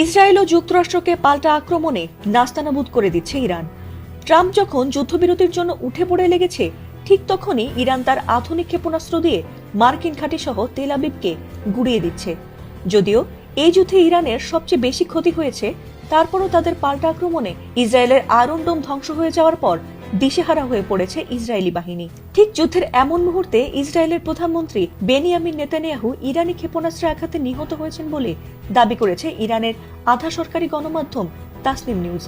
Israel ও যুক্তরাষ্ট্রকে পাল্টা আক্রমণে নাস্তানাবুদ করে দিচ্ছে ইরান। ট্রাম্প যখন যুদ্ধবিরতির জন্য উঠে পড়ে লেগেছে, ঠিক তখনই ইরান তার আধুনিক ক্ষেপণাস্ত্র দিয়ে মার্কিন ঘাঁটি সহ তেল আবিবকে গুড়িয়ে দিচ্ছে। যদিও এই যুদ্ধে ইরানের সবচেয়ে বেশি ক্ষতি হয়েছে, তারপরও তাদের পাল্টা আক্রমণে ইসরায়েলের আয়রন ডোম ধ্বংস হয়ে যাওয়ার পর দিশেহারা হয়ে পড়েছে ইসরায়েলি বাহিনী। ঠিক যুদ্ধের এমন মুহূর্তে ইসরায়েলের প্রধানমন্ত্রী বেনিয়ামিন নেতানিয়াহু ইরানি ক্ষেপণাস্ত্রের আঘাতে নিহত হয়েছেন বলে দাবি করেছে ইরানের আধা সরকারি গণমাধ্যম তাসনিম নিউজ।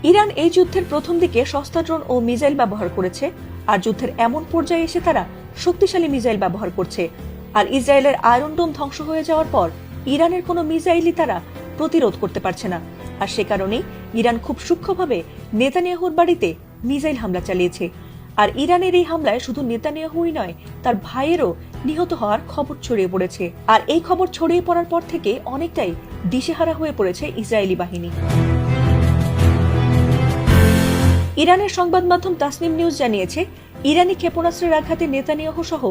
ইরান এই যুদ্ধের প্রথম দিকে সস্তা ড্রোন ও মিসাইল ব্যবহার করেছে, আর যুদ্ধের এমন পর্যায়ে এসে তারা শক্তিশালী মিসাইল ব্যবহার করছে। আর ইসরায়েলের আয়রন ডোম ধ্বংস হয়ে যাওয়ার পর ইরানের কোনো মিসাইলই তারা প্রতিরোধ করতে পারছে না। আর সে কারণেই ইরান খুব সূক্ষ্মভাবে নেতানিয়াহুর বাড়িতে মিসাইল হামলা চালিয়েছে। আর ইরানের এই হামলায় শুধু নেতানিয়াহুই নয়, তার ভাইয়েরও নিহত হওয়ার খবর ছড়িয়ে পড়েছে। আর এই খবর ছড়িয়ে পড়ার পর থেকে অনেকটাই দিশেহারা হয়ে পড়েছে ইসরায়েলি বাহিনী। ইরানের সংবাদ মাধ্যম তাসনিম নিউজ জানিয়েছে, ইরানি ক্ষেপণাস্ত্রের আঘাতে নেতানিয়াহু সহ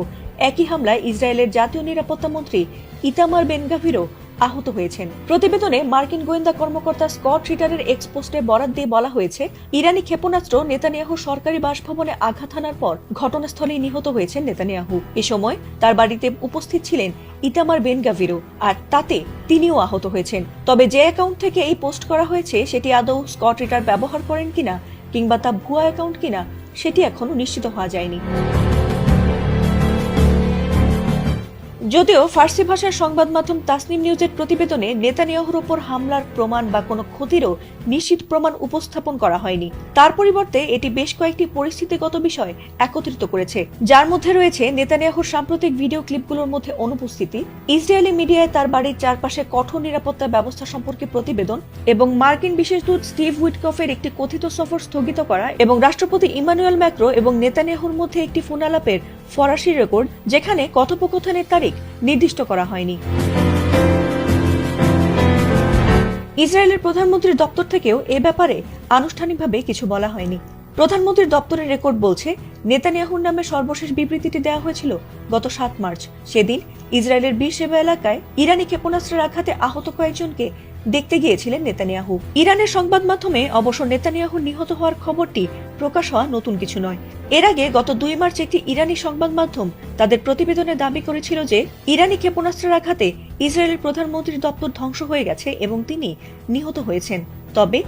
একই হামলায় ইসরায়েলের জাতীয় নিরাপত্তা মন্ত্রী ইতামার বেন গাভিরও আহত হয়েছেন। প্রতিবেদনে মার্কিন গোয়েন্দা কর্মকর্তা স্কট রিটারের এক্স পোস্টে বরাত দিয়ে বলা হয়েছে, ইরানি ক্ষেপণাস্ত্র নেতানিয়াহু সরকারি বাসভবনে আঘাত হানার পর ঘটনাস্থলেই নিহত হয়েছেন নেতানিয়াহু। এ সময় তার বাড়িতে উপস্থিত ছিলেন ইতামার বেন গাভিরও, আর তাতে তিনিও আহত হয়েছেন। তবে যে অ্যাকাউন্ট থেকে এই পোস্ট করা হয়েছে সেটি আদৌ স্কট রিটার ব্যবহার করেন কিনা কিংবা তা ভুয়া অ্যাকাউন্ট কিনা সেটি এখনো নিশ্চিত হওয়া যায়নি। যদিও ফার্সি ভাষার সংবাদ মাধ্যম তাসনিম নিউজের প্রতিবেদনে নেতানিয়াহুর ওপর হামলার প্রমাণ বা কোনো ক্ষতিরও নিশ্চিত প্রমাণ উপস্থাপন করা হয়নি। তার পরিবর্তে এটি বেশ কয়েকটি পরিস্থিতিগত বিষয় একত্রিত করেছে, যার মধ্যে রয়েছে নেতানিয়াহুর সাম্প্রতিক ভিডিও ক্লিপগুলোর মধ্যে অনুপস্থিতি, ইসরায়েলি মিডিয়ায় তার বাড়ির চারপাশে কঠোর নিরাপত্তা ব্যবস্থা সম্পর্কে প্রতিবেদন, এবং মার্কিন বিশেষ দূত স্টিভ উইটকফের একটি কথিত সফর স্থগিত করা, এবং রাষ্ট্রপতি ইমানুয়েল ম্যাক্রো এবং নেতানিয়াহুর মধ্যে একটি ফোন আলাপের ফরাসি রেকর্ড, যেখানে কথোপকথনের তারিখ নির্দিষ্ট করা হয়নি। ইসরায়েলের প্রধানমন্ত্রীর দপ্তর থেকেও এ ব্যাপারে আনুষ্ঠানিকভাবে কিছু বলা হয়নি। প্রধানমন্ত্রীর দপ্তরের রেকর্ড বলছে, নেতানিয়াহুর নামে সর্বশেষ বিবৃতিটি দেওয়া হয়েছিল গত 7 মার্চ। সেদিন ইসরায়েলের বীরশেবা এলাকায় ইরানি ক্ষেপণাস্ত্রের আঘাতে আহত কয়েকজনকে দেখতে গিয়েছিলেন নেতানিয়াহু। ইরানের সংবাদ মাধ্যমে অবশ্য নেতানিয়াহু নিহত হওয়ার খবরটি প্রকাশ হওয়া নতুন কিছু নয়। এর আগে গত 2 মার্চ একটি ইরানি সংবাদ মাধ্যম তাদের প্রতিবেদনে দাবি করেছিল যে ইরানি ক্ষেপণাস্ত্রের আঘাতে ইসরায়েলের প্রধানমন্ত্রীর দপ্তর ধ্বংস হয়ে গেছে এবং তিনি নিহত হয়েছেন। তবে